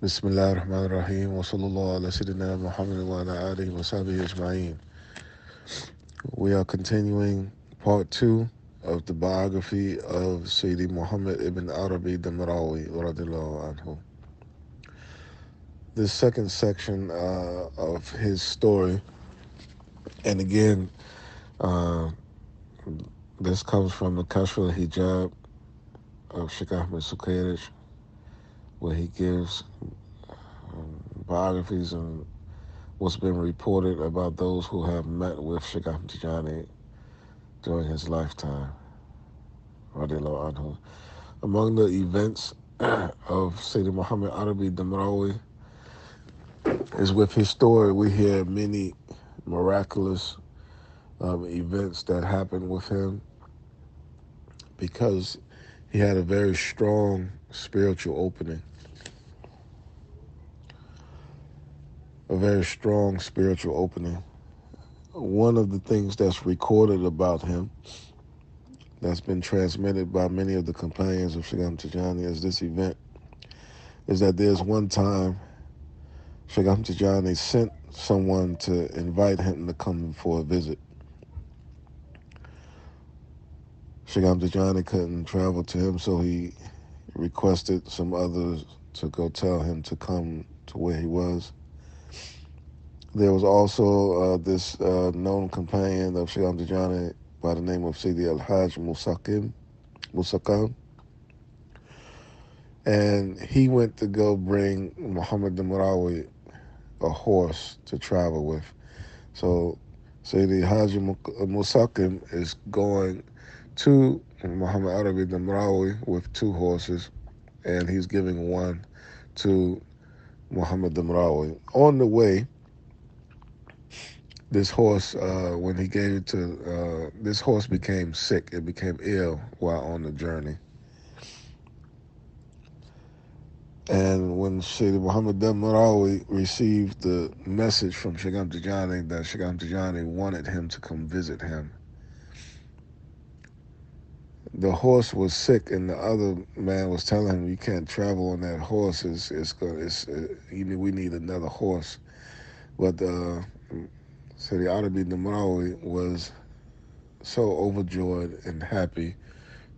بسم الله الرحمن الرحيم وصلى الله على سيدنا محمد وعلى آله وصحبه أجمعين. We are continuing part two of the biography of Sidi Muhammad ibn Arabi Damrawi radiallahu anhu. This second section of his story, and again, uh, this comes from the Kashf al-Hijab of Shaykh Ahmad Tijani, where he gives biographies and what's been reported about those who have met with Shaykh Ahmad Tijani during his lifetime, radiallahu anhu. Among the events of Sidi Muhammad Arabi Damrawi is with his story we hear many miraculous events that happened with him because he had a very strong spiritual opening. A very strong spiritual opening. One of the things that's recorded about him that's been transmitted by many of the companions of Shaykh Ahmad Tijani as this event is that there's one time Shaykh Ahmad Tijani sent someone to invite him to come for a visit. Shaykh Ahmad Tijani couldn't travel to him, so he requested some others to go tell him to come to where he was. There was also this known companion of Shaykh Ahmad Tijani by the name of Sidi al-Hajj Musaqam, and he went to go bring Muhammad Damrawi a horse to travel with. So Sidi Hajj Musaqim is going to Muhammad Arabi Damrawi with two horses, and he's giving one to Muhammad Damrawi. On the way, this horse, when he gave it to, this horse became sick. It became ill while on the journey. And when Shaykh Muhammad Damrawi received the message from Shaykh Ahmad Tijani that Shaykh Ahmad Tijani wanted him to come visit him, the horse was sick, and the other man was telling him, "You can't travel on that horse. We need another horse." But so the Arabi Damrawi was so overjoyed and happy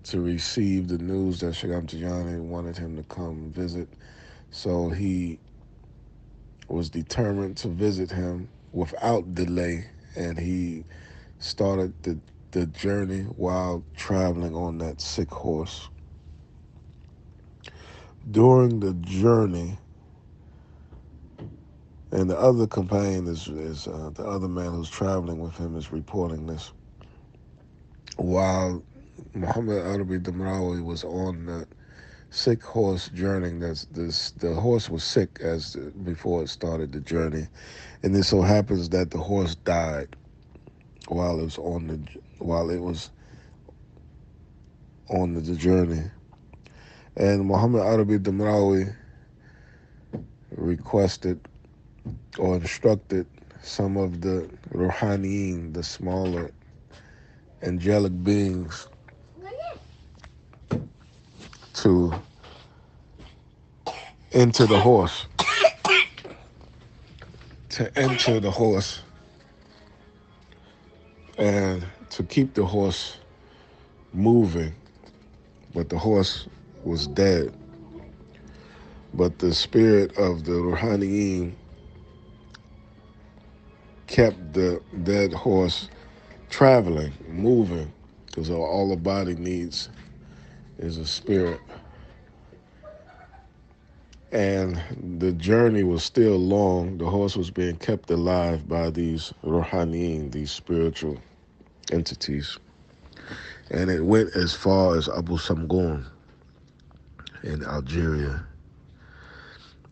to receive the news that Shaykh Ahmad Tijani wanted him to come visit. So he was determined to visit him without delay, and he started the journey while traveling on that sick horse. During the journey, and the other companion is the other man who's traveling with him is reporting this. While Muhammad Arabi Damrawi was on the sick horse journey, the horse was sick before it started the journey, and it so happens that the horse died while it was on the journey. And Muhammad Arabi Damrawi requested or instructed some of the Ruhaniyin, the smaller angelic beings, to enter the horse, and to keep the horse moving. But the horse was dead. But the spirit of the Ruhaniyin kept the dead horse traveling, moving, because all the body needs is a spirit. And the journey was still long. The horse was being kept alive by these Ruhaniyin, these spiritual entities. And it went as far as Abu Samgun in Algeria.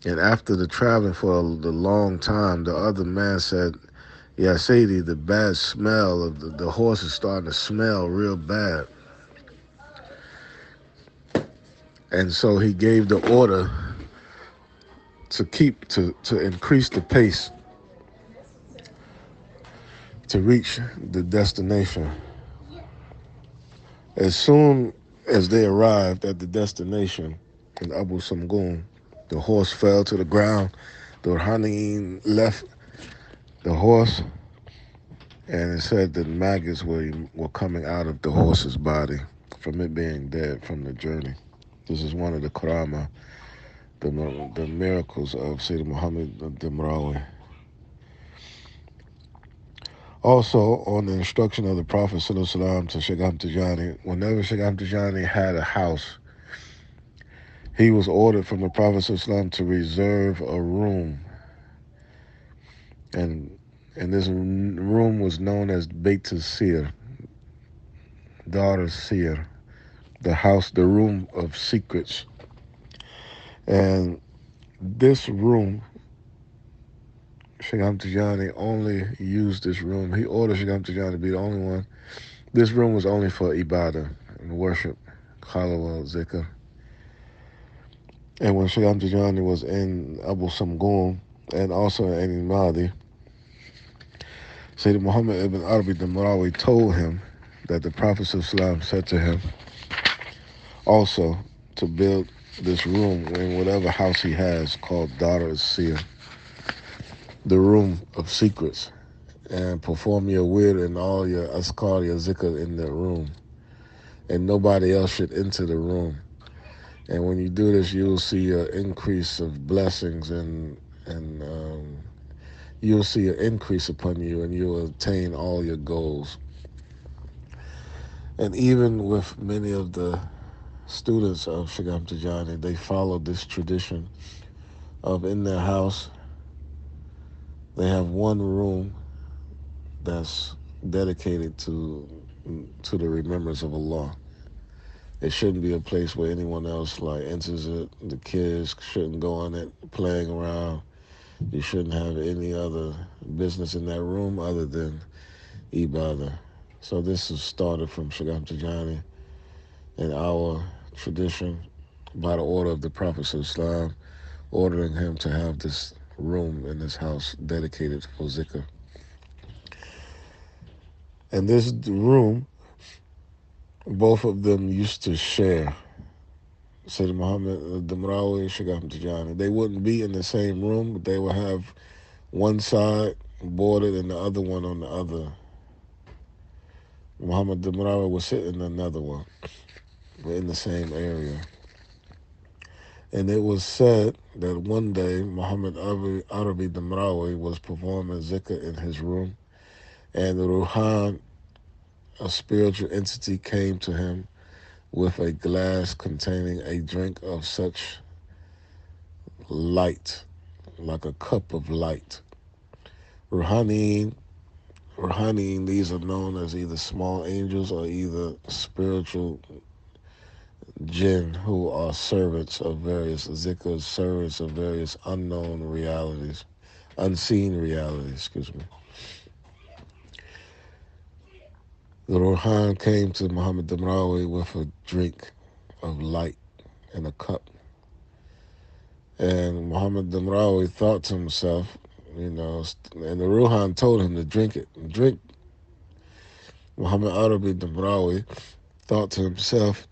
And after the traveling for the long time, the other man said, "Yeah, Sidi, the bad smell of the horse is starting to smell real bad." And so he gave the order to increase the pace to reach the destination. As soon as they arrived at the destination in Abu Samgun, The horse fell to the ground. The Ruhaniyin left the horse, and it said that maggots were coming out of the horse's body from it being dead from the journey. This is one of the karama, the miracles of Sidi Muhammad Damrawi. Also, on the instruction of the Prophet ﷺ to Shaykh Ahmad Tijani, whenever Shaykh Ahmad Tijani had a house, he was ordered from the Prophet ﷺ to reserve a room. And this room was known as pt2, daughter seer, the house, the room of secrets. And this room, Shaykh Ahmad Tijani only used this room. He ordered Shaykh Ahmad Tijani to be the only one. This room was only for ibadah and worship, khalwa, zikr. And when Shaykh Ahmad Tijani was in Abu Samgun and also in Mahdi, Sayyid Muhammad ibn Arabi Damrawi told him that the Prophet ﷺ said to him also to build this room in whatever house he has called Dar al-Sir, the room of secrets, and perform your wird and all your askar, your zikr in that room. And nobody else should enter the room. And when you do this, you'll see an increase of blessings and you'll see an increase upon you, and you'll attain all your goals. And even with many of the students of Shaykh Ahmad Tijani, they follow this tradition of in their house, they have one room that's dedicated to the remembrance of Allah. It shouldn't be a place where anyone else like enters it. The kids shouldn't go on it playing around. You shouldn't have any other business in that room other than ibadah. So this is started from Shaykh Ahmad Tijani in our tradition by the order of the Prophet ﷺ, ordering him to have this room in his house dedicated for zikr. And this room, both of them used to share. Sayyid Muhammad Damrawi and Shaykh Ahmad Tijani. They wouldn't be in the same room, but they would have one side boarded and the other one on the other. Muhammad Damrawi would sit in another one, but in the same area. And it was said that one day Muhammad Arabi Damrawi was performing zikr in his room, and the Ruhan, a spiritual entity, came to him with a glass containing a drink of such light, like a cup of light. Ruhaniyin, these are known as either small angels or either spiritual jinn who are servants of various zikrs, servants of various unknown realities, unseen realities, excuse me. The Ruhan came to Muhammad Damrawi with a drink of light in a cup. And Muhammad Damrawi thought to himself, and the Ruhan told him to drink it. Drink. Muhammad Arabi Damrawi thought to himself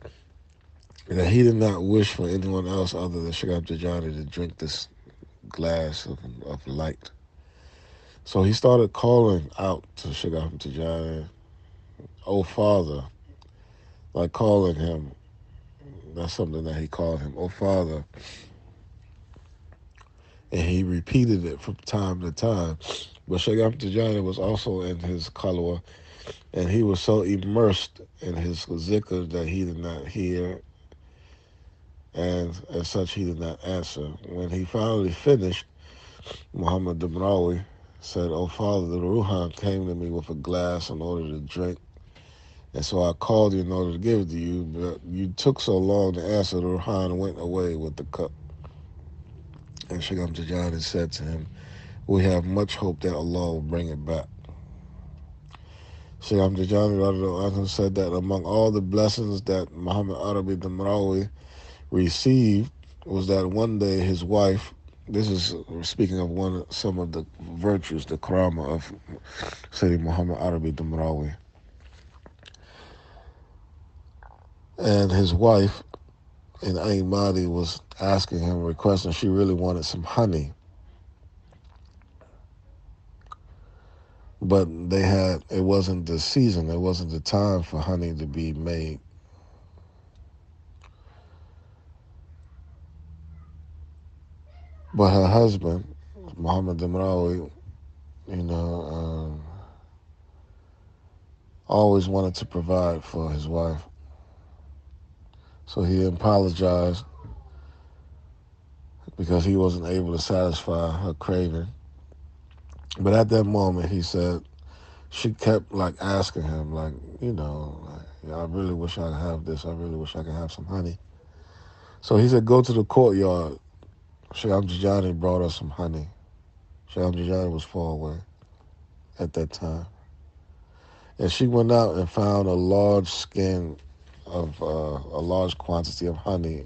that he did not wish for anyone else other than Shaykh Ahmad Tijani to drink this glass of light. So he started calling out to Shaykh Ahmad Tijani, "Oh Father," like calling him. That's something that he called him, "Oh Father." And he repeated it from time to time. But Shaykh Ahmad Tijani was also in his khalwa, and he was so immersed in his zikr that he did not hear, and as such he did not answer. When he finally finished, Muhammad Damrawi said, "Oh Father, the Ruhan came to me with a glass in order to drink, and so I called you in order to give it to you, but you took so long to answer, the Ruhan went away with the cup." And Shaykh Ahmad Tijani said to him, "We have much hope that Allah will bring it back." Shaykh Ahmad Tijani said that among all the blessings that Muhammad Arabi Damrawi received was that one day his wife, this is speaking of some of the virtues, the karama of Sayyid Muhammad Arabi Damrawi, and his wife and Aunt Madi was asking him, requesting, she really wanted some honey. But it wasn't the season, it wasn't the time for honey to be made. But her husband, Muhammad Damrawi, you know, always wanted to provide for his wife. So he apologized because he wasn't able to satisfy her craving. But at that moment, he said, she kept like asking him, like, like, I really wish I could have this. I really wish I could have some honey. So he said, go to the courtyard. Shaykh Ahmad Tijani brought us some honey. Shaykh Ahmad Tijani was far away at that time. And she went out and found a large skin of a large quantity of honey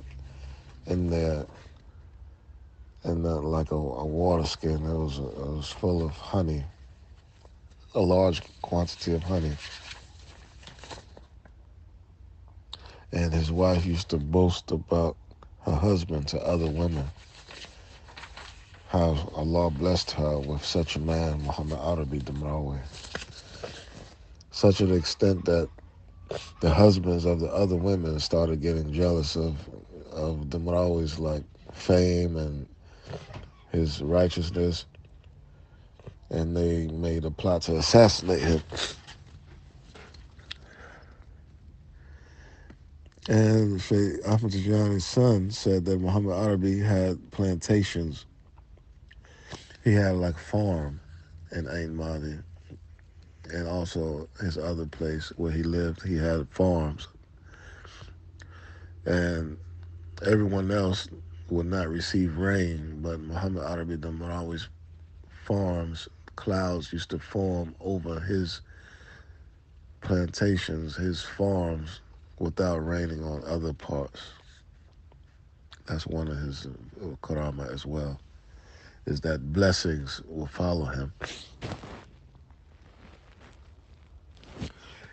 in there, and like a water skin. It was full of honey, a large quantity of honey. And his wife used to boast about her husband to other women, how Allah blessed her with such a man, Muhammad Arabi Damrawi. Such an extent that the husbands of the other women started getting jealous of Damrawi's like fame and his righteousness, and they made a plot to assassinate him. And Shaykh Ahmad Tijani's son said that Muhammad Arabi had plantations. He had like farm in Ain Madi, and also his other place where he lived, he had farms. And everyone else would not receive rain, but Muhammad Arabi Damrawi's farms, clouds used to form over his plantations, his farms, without raining on other parts. That's one of his karama as well, is that blessings will follow him.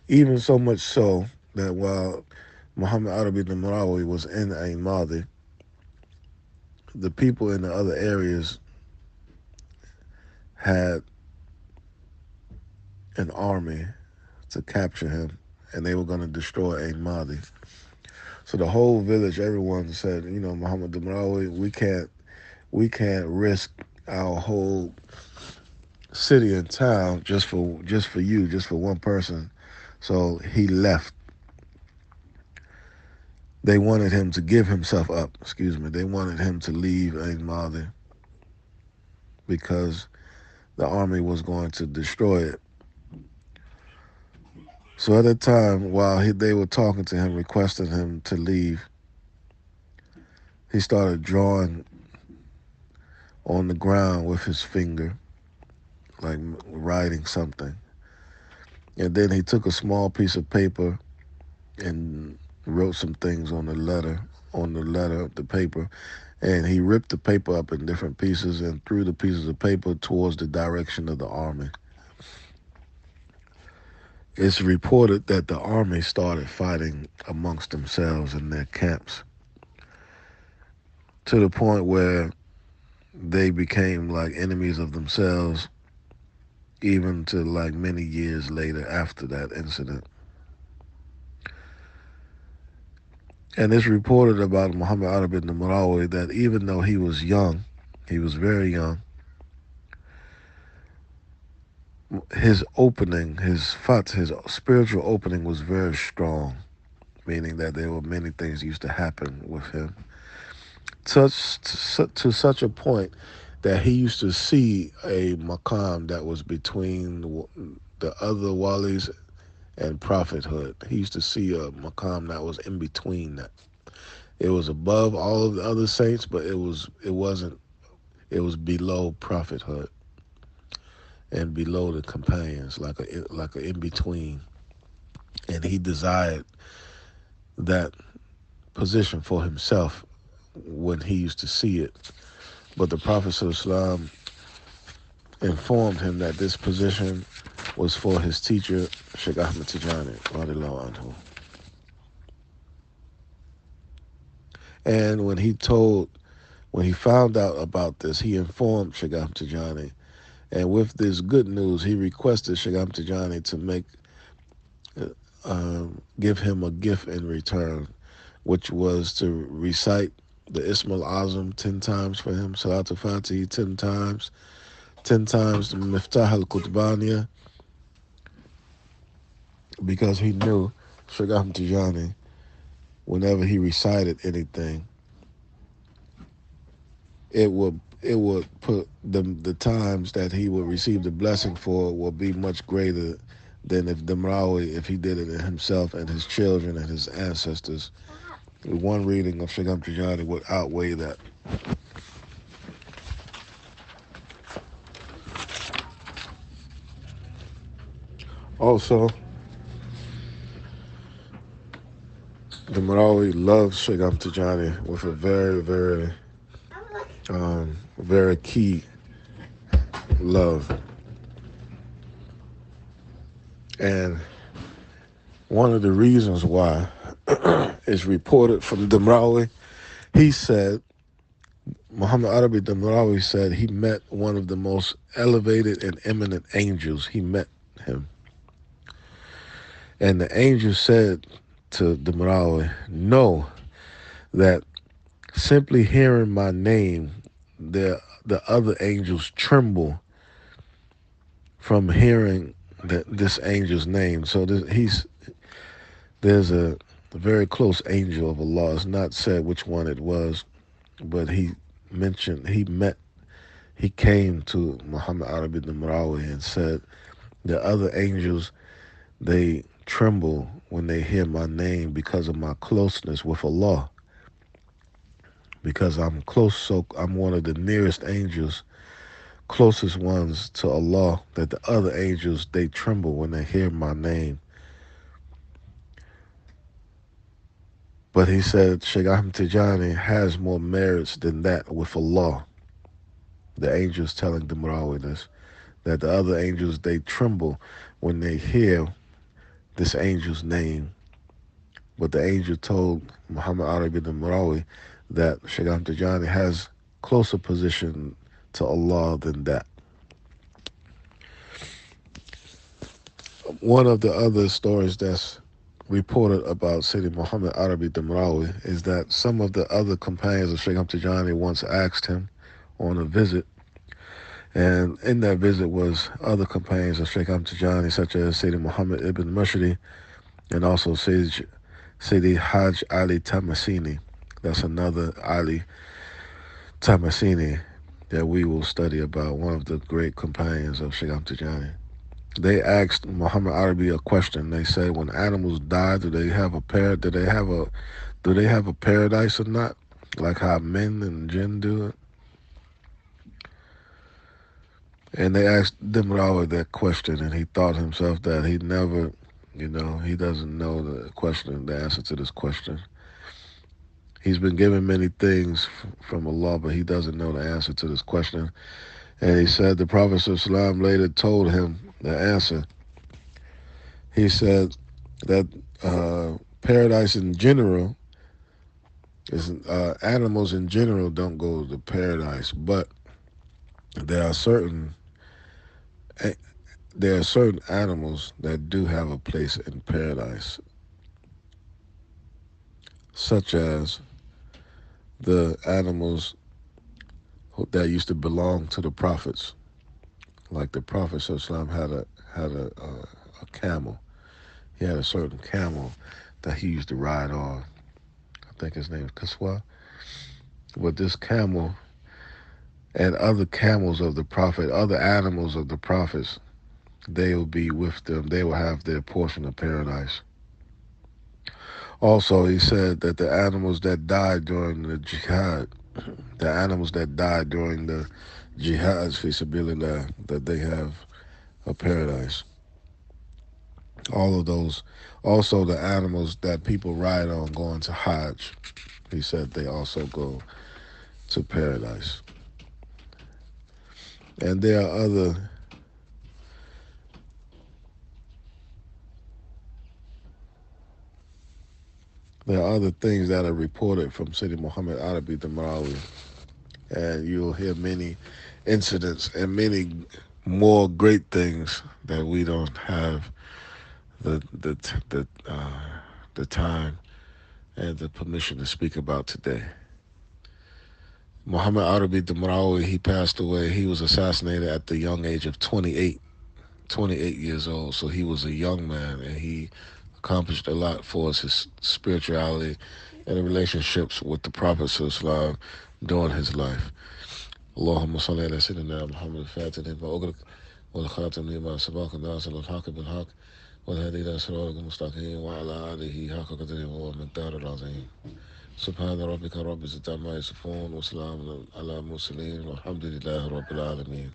Even so much so that while Muhammad Arabi Damrawi was in Ain Madi, the people in the other areas had an army to capture him, and they were going to destroy Ain Madi. So the whole village, everyone said, Muhammad Damrawi, we can't risk our whole city and town just for you, just for one person. So he left. They wanted him to give himself up. They wanted him to leave Ain Madi because the army was going to destroy it. So at that time, while they were talking to him, requesting him to leave, he started drawing on the ground with his finger, like writing something. And then he took a small piece of paper and wrote some things on the paper, and he ripped the paper up in different pieces and threw the pieces of paper towards the direction of the army. It's reported that the army started fighting amongst themselves in their camps to the point where they became like enemies of themselves, even to like many years later after that incident. And it's reported about Muhammad Arabi Damrawi that even though he was young, he was very young, his opening, his spiritual opening was very strong, meaning that there were many things used to happen with him. To such a point that he used to see a maqam that was between the other walis and prophethood. He used to see a maqam that was in between that. It was above all of the other saints, but it was below prophethood and below the companions, like a in between. And he desired that position for himself when he used to see it. But the Prophet ﷺ informed him that this position was for his teacher, Shaykh Ahmad Tijani, radiallahu anhu. And when he found out about this, he informed Shaykh Ahmad Tijani. And with this good news, he requested Shaykh Ahmad Tijani to give him a gift in return, which was to recite the Ism al-Azam 10 times for him, Salat al-Fatihi 10 times the Miftah al-Qutbaniya, because he knew Shaykh Ahmad Tijani, whenever he recited anything, it would put the times that he would receive the blessing for will be much greater than if Damrawi, if he did it himself and his children and his ancestors. One reading of Shaykh Ahmad Tijani would outweigh that. Also, Damrawi loves Shaykh Ahmad Tijani with a very key love. And one of the reasons why is reported from Damrawi. He said, Muhammad Arabi Damrawi said he met one of the most elevated and eminent angels. He met him. And the angel said to Damrawi, know that simply hearing my name, the other angels tremble from hearing this angel's name. So there's a very close angel of Allah. It's not said which one it was, but he came to Muhammad Arabi Damrawi and said, the other angels, they tremble when they hear my name because of my closeness with Allah. Because I'm close, so I'm one of the nearest angels, closest ones to Allah, that the other angels, they tremble when they hear my name. But he said Shaykh Ahmad Tijani has more merits than that with Allah. The angels telling Damrawi this, that the other angels, they tremble when they hear this angel's name. But the angel told Muhammad Arabi Damrawi that Shaykh Ahmad Tijani has closer position to Allah than that. One of the other stories that's reported about Sidi Muhammad Arabi Damrawi is that some of the other companions of Shaykh Ahmad Tijani once asked him on a visit, and in that visit was other companions of Shaykh Ahmad Tijani, such as Sidi Muhammad ibn Mashri and also Sidi Haj Ali Tamasini. That's another Ali Tamasini that we will study about, one of the great companions of Shaykh Ahmad Tijani. They asked Muhammad Arabi a question. They said, when animals die, do they have a paradise or not? Like how men and jinn do it? And they asked Damrawi that question, and he thought himself that he never, he doesn't know the answer to this question. He's been given many things from Allah, but he doesn't know the answer to this question. And he said the Prophet ﷺ later told him the answer. He said that paradise in general is animals in general don't go to paradise, but there are certain animals that do have a place in paradise, such as the animals that used to belong to the prophets. Like the Prophet ﷺ had a camel. He had a certain camel that he used to ride on. I think his name is Kaswa. But this camel and other camels of the Prophet, other animals of the prophets, they will be with them. They will have their portion of paradise. Also, he said that the animals that died during the jihad, jihads fi sabilillah, that they have a paradise. All of those. Also, the animals that people ride on going to Hajj, he said they also go to paradise. And there are There are other things that are reported from Sidi Muhammad Arabi Damrawi, and you'll hear many incidents and many more great things that we don't have the time and the permission to speak about today. Muhammad Arabi Damrawi, he passed away. He was assassinated at the young age of 28, 28 years old. So he was a young man, and he accomplished a lot for us, his spirituality and the relationships with the Prophet ﷺ during his life. اللهم صل على سيدنا محمد الفاتح لما أغلق والخاتم لما سبق الناصر الحق بالحق والهدي إلى صراطك المستقيم وعلى آله حق قدره ومقداره العظيم. سبحان ربك رب العزة عما يصفون وسلام على المرسلين والحمد لله رب العالمين.